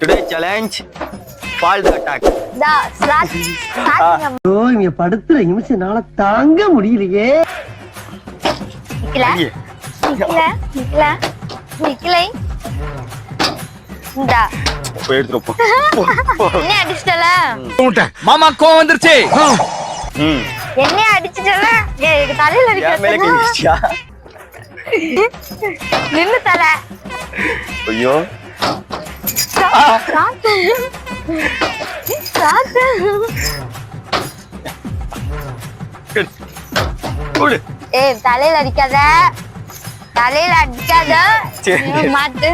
Today challenge fault attack. இங்க படுத்துற நிமிஷம்னால தாங்க முடியலையே. மாமா கோவம் வந்துருச்சு. என்ன அடிச்சிட்டல தலையில அடிச்சியா நின்னு தலை. ஐயோ தலையில அடிக்காத தலையில அடிக்காத மாட்டு.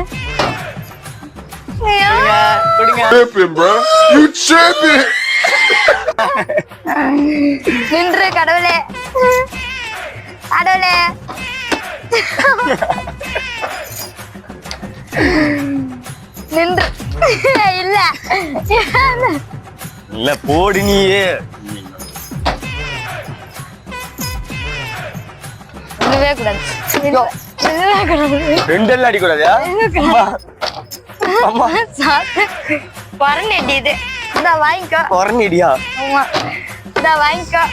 நின்று கடவுளே கடவுளே. நின்று இல்ல இல்ல போடு நீயே. நில்லவே கூடாது. ரெண்டெல்லாம் அடிக்கூடாதா? பரண்டி இது இந்த வாங்கிக்கோ. பரண்டியா? ஆமா இந்த வாங்கிக்கோ.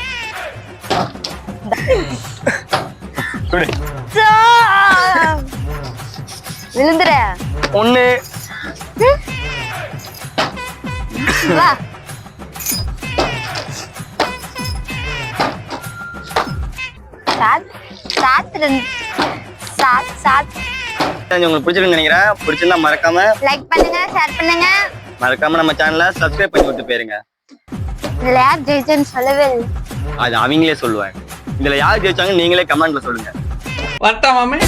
விழுந்துற ஒண்ணு வா. உங்களுக்கு பிடிச்சிருக்குன்னு நினைக்கிறேன். பிடிச்சிருந்தா மறக்காம லைக் பண்ணுங்க, ஷேர் பண்ணுங்க, மறக்காம நம்ம சேனலை சப்ஸ்கிரைப் பண்ணி விட்டு போயிருங்க. இதுல யார் ஜெயிச்சேன்னு சொல்லவே இல்லை. அது அவங்களே சொல்லுவாங்க. இதுல யார் ஜெயிச்சாங்க நீங்களே கமெண்ட்ல சொல்லுங்க. வரட்டா மாமே.